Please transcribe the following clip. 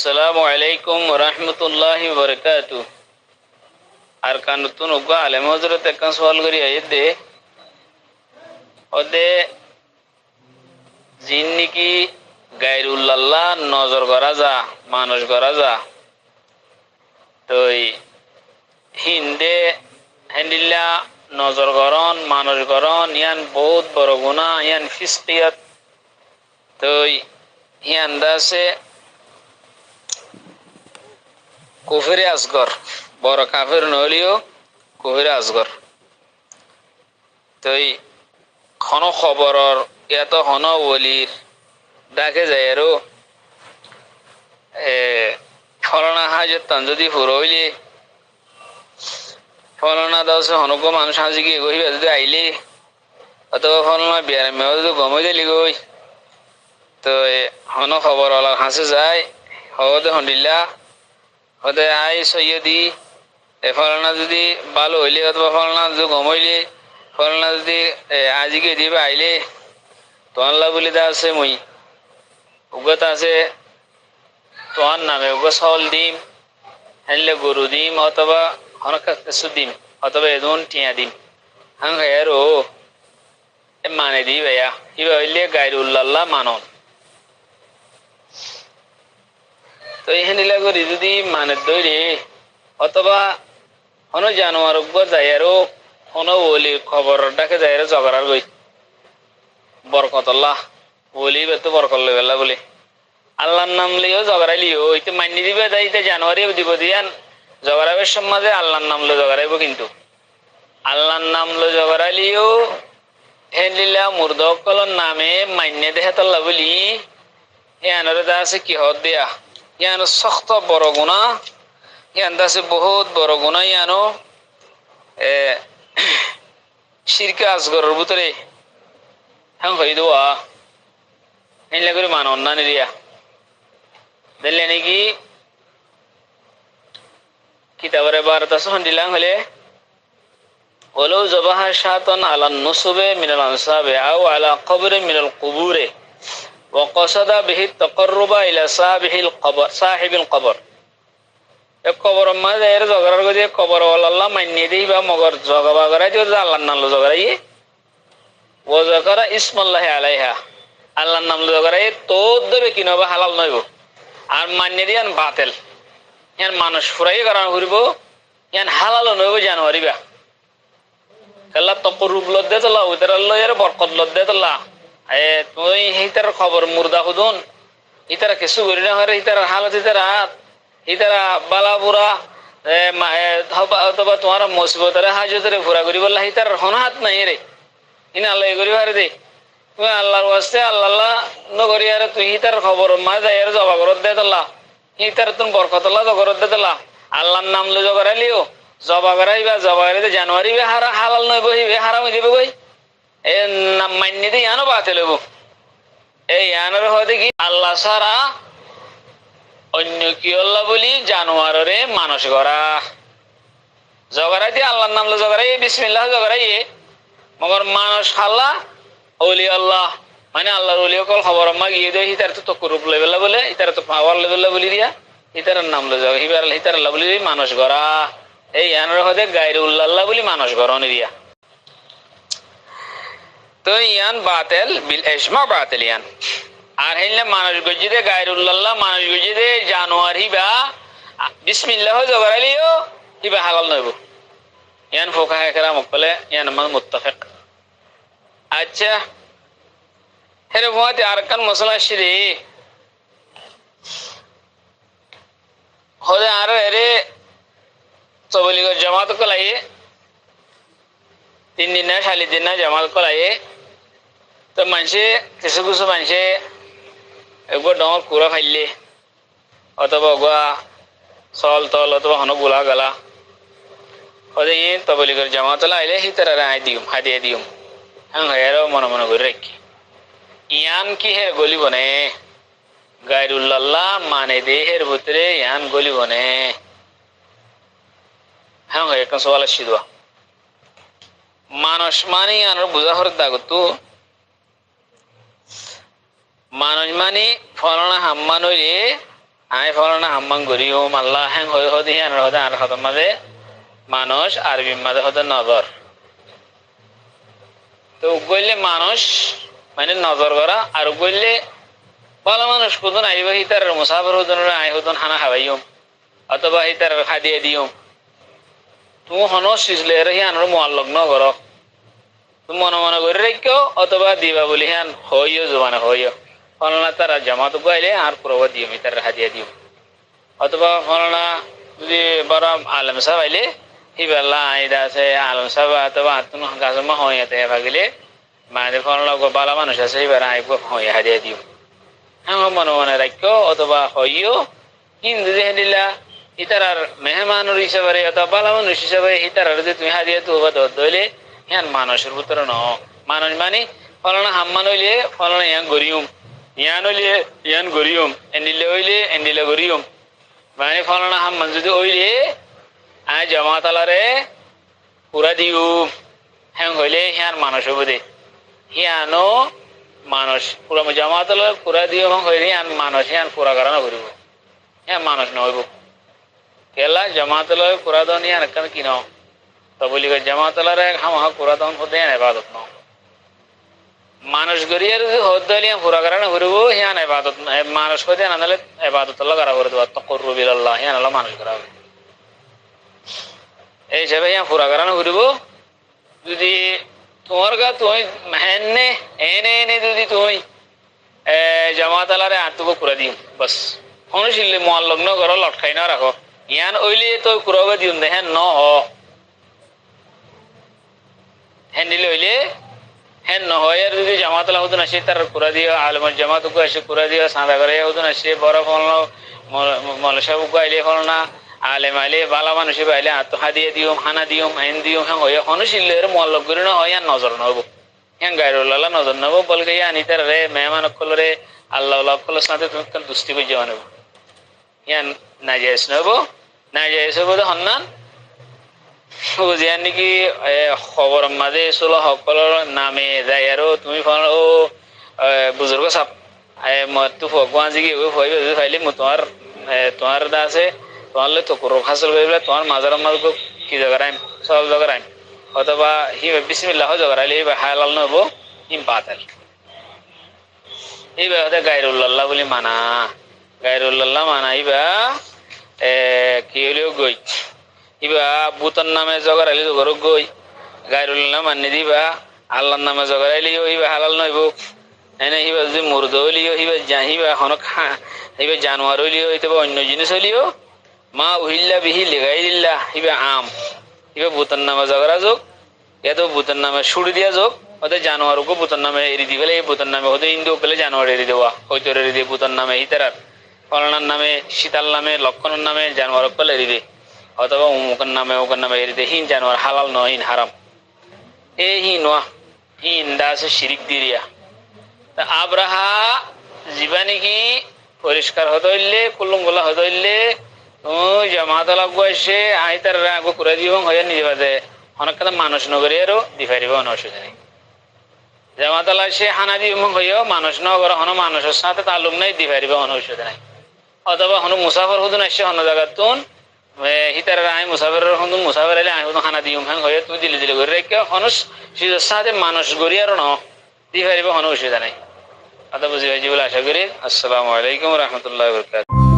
আসসালামু আলাইকুম রহমতুল্লাহি বরকাতু। আর কান নতুন উগা আলেম হজরত একখান সওয়াল করি আইতে ওদে জিন নাকি গায়রুল্লাহ নজর করা যা মানুষ করা যা তো হিন্দে হেন্দিল্লা নজর করন মানুষ করন ইয়ান বহুত বড় গুনাহ ইয়ান ফিসকিয়াত তো ইয়ান দাসে কুফরে আসগর বড় কাফের নহলিও কুফরে আসগর তো খন খবরর এত হন বলির ডাকে যায় আর ফলনা হাজত তান যদি ফুরইলে ফলনা দাস হনক মানুষ হাজি গিয়ে গইবা যদি আইলে অথবা ফলনা বিয়ার মেয়ে যদি গমই দিলি গই তো হন খবর অলগ হাসে যায় হদে হন্ডিল্লা হতে আই সৈয়দি ফলনা যদি ভালো হইলে অথবা ফলনা যদি গমইলে ফলনা যদি আজিকে দিবে আইলে তোয়াল্লা বলে দা আছে মই উগত আছে তোয়ার নামে উগ চাউল দিম হেনলে গরু দিম অথবা হনকা কিছু দিম অথবা এজন টিয়া দিম হাং আর মানে দি ভাইয়া ইবা হইলে গায়রুল্লাহ মানন তো এখানে করি যদি মানে দৈরে অথবা হন জানোয়ার উপর যায় আরো হন বলি খবর ডাকে যায় জগরার গই বরকতল্লাহ বলি বেতো বরকত লেবেলা বলে আল্লাহর নাম লিও জগরাইলিও ওইতে মান্য দিবে যাইতে জানুয়ারি দিব দিয়ান জগরাবের সমাজে আল্লাহর নাম লো জগরাইব কিন্তু আল্লাহর নাম লো জগরাইলিও হেলিলা মুর্দকলর নামে মান্য দেহে তল্লা বলি ইয়ানরে দাসে কি হদ দিয়া ইয়ান সখ্ত বড় গুণা ইয়ান দাসে বহুত বড় গুণা ইয়ানো শিরকে আসগরের ভিতরে হ্যাঁ হয়ে দেওয়া হেনলে করে মানন না নিরিয়া দেখলে নাকি কিতাবের বারত দিলাম হলে ولو ذبح شاة على النصب من الأنصاب أو على قبر من القبور وقصد به التقرب إلى صاحب القبر কবর মাঝে এর জগরার গদি কবর আল্লাহ মান্য দেই বা মগর জগবা করাই দিও আল্লাহর নাম লো জগরাই ও জগরা ইসমাল্লাহি আলাইহা আল্লাহর নাম লো জগরাই তো দেবে কিনবা হালাল নইব আর মান্য দিয়ান বাতিল ইয়ান মানুষ ফুরাই করানো ঘুরবো ইয়ান হালাল নইব জানুয়ারিবা আল্লাহ তকরুব লদ্দে তোলা উতার আল্লাহ এর বরকত লদ্দে তোলা তুই হিতার খবর মুর্দা খুদুন হিতারা কিছু করি না হরে হিতার হালত হিতার হাত হিতারা বালা বুড়া অথবা তোমার মুসিবতরে হাজতরে ঘুরা করি বললা হিতার হন হাত নাই রে ইনা আল্লাহ করি হারে দে তুই আল্লাহর ওয়াস্তে আল্লাহ নগরি আরে তুই হিতার খবর মা যাই আর জবা করত দে তোলা হিতার তুমি বরকত আল্লাহ জগরত দে তোলা আল্লাহর নাম লো জগরাইলিও জবা করাইবা জবা করাইতে জানুয়ারি বে হালাল নই বহিবে হারাম দিবে বই এ নাম মান্য দিয়ে ইয়ানো বাতে লব এই ইয়ানোর হতে কি আল্লাহ সারা অন্য কি আল্লাহ বলি জানোয়ারে মানুষ করা জগরাই দিয়ে আল্লাহর নাম লো জগরাই বিসমিল্লাহ জগরাই মগর মানুষ আল্লাহ ওলি আল্লাহ মানে আল্লাহর ওলি কল খবর মা গিয়ে দেয় হিতার তো তকরুপ লেবেলা বলে হিতার তো পাওয়ার লেবেলা বলি দিয়া হিতার নাম লো জগ হিবার হিতার আল্লাহ বলি মানুষ করা এই ইয়ানোর হতে গায়রুল্লাহ বলি মানুষ করা নিরিয়া তো ইয়ান বাতিল বিল ইজমা বাতিল ইয়ান আর হেনলে মানুষ গজিদে গায়রুল্লাহ মানুষ গজিদে জানোয়ার হিবা বিসমিল্লাহ জগরাইলিও হিবা হালাল নইব ইয়ান ফুকাহা কেরাম বলে ইয়ান মান মুত্তাফিক আচ্ছা হেরে মুহাতে আরকান মাসলা শিরি হদে আর এরে তবলিগর জামাত কলাইয়ে 3 দিন না 4 দিন না জামাত কলাইয়ে তো মানুষে কিছু কিছু মানুষে একবার ডর কুড়া খাইলে অথবা গোয়া চল তল অথবা হন গোলা গলা ওদের ইয়ে তবলিগর জামাতলা আইলে হিতারা আই দিম হাদিয়ে দিম হ্যাঁ হেরও মনে মনে করে রাখি ইয়ান কি হের গলি বনে গায়রুল্লাহ মানে দেহের ভিতরে ইয়ান গলি বনে হ্যাঁ একটা সওয়াল আসছি দোয়া মানুষ মানে আনার বোঝা হর দাগতো মানুষ মানে ফলনা হাম্মানইরে আই ফলনা হাম্মাং গরি হোম আল্লাহ হ্যাং হয়ে হদি হ্যান হদে আর হদ মাঝে মানুষ আরবি মাঝে হদে নজর তো গইলে মানুষ মানে নজর করা আর গইলে ভালো মানুষ কুদন আইবা হিতার মুসাফির হুদন আই হুদন হানা খাওয়াইম অথবা হিতার খাদিয়ে দিও তুমি হন সিজলে হিয়ানোর মোয়াল্লগ্ন করো তুমি মনে মনে করে রেখো অথবা দিবা বলি হ্যান হইও জোবানে হইও ফলনা তারা জামাত গাইলে আর প্রভাব দিও তার হাদিয়া দিও অথবা ফলনা যদি বড় আলম সাহেব আইলে হিবাল্লা আইদা আছে আলম সাহেব অথবা আতুন গাছমা হইয়াতে ভাগিলে মায়ের ফলনা বালা মানুষ আছে এবার আইব হইয়া হাদিয়া দিও হ্যাঁ মনে মনে রাখো অথবা হইও কিন্তু যে দিলা ইতার মেহমানুর হিসাবে অথবা বালা মানুষ হিসাবে ইতার যে তুমি হাদিয়া তো ধরলে হ্যাঁ মানুষের ভিতরে ন মানুষ মানে ফলনা হাম্মান হইলে ফলনা ইয়ান গরিউম ইয়ান হইলে ইয়ান গরিউম এন্ডিলে হইলে এন্ডিলে গরিউম মানে ফলনা হাম্মান যদি হইলে আয় জমাতালারে পুরা দিও হ্যাঁ হইলে হ্যাঁ মানুষ হবো দে হিয়ানো মানুষ পুরা জমাতালার পুরা দিও হইলে হ্যাঁ মানুষ হ্যাঁ পুরা করানো করিব হ্যাঁ মানুষ নহইব কেলা জমাতালার পুরা দন হ্যাঁ কেন কি নাও তো বলি জমাতালারে হাম পুরা দন হতে ইবাদত নাও মানুষ গরিয়ার হদ্দালিয়া পুরা করানো করিব হ্যাঁ ইবাদত মানুষ হতে আনলে ইবাদত আল্লাহ করা করে দেওয়া তাকাররুব ইলাল্লাহ হ্যাঁ আল্লাহ মানুষ করা এই হিসাবে হ্যাঁ পুরা করানো করিব যদি তোমার গা তুমি হেনে এনে এনে যদি তুমি জমাতালারে আটুকু পুরা দিও বাস অনুশীলে মোয়াল্লগ্ন করো লটকাই না রাখো ইয়ান ওইলে তো কুরাবে দিও না হ্যাঁ ন হ্যাঁ দিলে হইলে হ্যাঁ নহয় আর যদি জামাতলা হতো না সে তার কুরা দিও আলমের জামাতকে এসে কুরা দিও সাদা করে হতো না সে বড় ফল মলসাবুকে আইলে ফল না আলেম আইলে বালা মানুষ আইলে আত্মহা দিয়ে দিও হানা দিও হেন দিও হ্যাঁ হইয়া অনুশীলের মোয়াল্লগ করি না হয় আর নজর নহব হ্যাঁ গাইরুল্লাহ নজর নহব বলকে আনি তার রে মেহমান অকলরে আল্লাহ অকলের সাথে তুমি দুস্তি বুঝে মানব ইয়ান নাজাইজ নহব নাজাইজ হব সন্ধান বুঝিয়ান নাকি খবর মাঝে চলো সকলের নামে যাই আর তুমি ও বুজুর্গ চাপ তো ভগৱান যি কি ফাইলে তোমার তোমার দা আছে তোমার তো হাসল করে তোমার মাজার মাঝে কি জগা রাইম সব জগা রাইম অথবা হি বিসমিল্লাহ জগা রাইলে হালাল নহব হিম পাতাল এইবার হতে গাইরুল্লাহ বলি মানা গাইরুল্লাহ মানা ইবা কি হইলেও গই ইবা বুতর নামে জগরাইলে জগর গই গাইরুল্লাহ মানি দিবা আল্লাহর নামে জগরাইলিও ইবা হালাল নইব এনে হিবা যদি মুর্দ হইলিও হিবা হিবা হনক হিবা জানোয়ার হইলিও অথবা অন্য জিনিস হইলিও মা উহিল্লা বিহি লিগাইলিল্লাহ হিবা আম হিবা বুতর নামে জগরা যোগ এত বুতর নামে সুড়ি দিয়া যোগ ওদের জানোয়ারকে বুতর নামে এরি দি ফেলে এই বুতর নামে হতে ইন্দু পেলে জানোয়ার এরি দেওয়া হয়তো এরি দিয়ে বুতর নামে হিতারার ফলনার নামে শীতাল নামে লক্ষণের নামে জানোয়ার পেলে এরি দে অথবা অমুকের নামে এরি দে হিন জানোয়ার হালাল নয় হিন হারাম এই হি নোয়া হিন দা আছে শিরিক দিরিয়া তা আব্রাহা জীবানী কি পরিষ্কার হতে হইলে কুল্লুঙ্গলা হতে হইলে তুমি জামাতলা এসে আই তার আগে করে দিব হয়ে নিজে বাজে অনেক কথা মানুষ নগরী আরো দি পারিব অসুবিধা নেই জামাতলা সে হানা দিব হইও মানুষ নগর হন মানুষের সাথে তালুক নাই দি পারিব অসুবিধা নাই অথবা হন মুসাফর হুদুন আসছে হন জায়গা তুন হিতার আই মুসাফের হুদুন মুসাফের আইলে আই হুদুন হানা দিম হ্যাঁ হয়ে তুমি দিলে দিলে করে রেখে হনুষ নিজের সাথে মানুষ গড়ি আর ন দি পারিব অসুবিধা নাই কথা বুঝি হয়েছি বলে আশা করি। আসসালামু আলাইকুম রহমতুল্লাহ বরকাতুহু।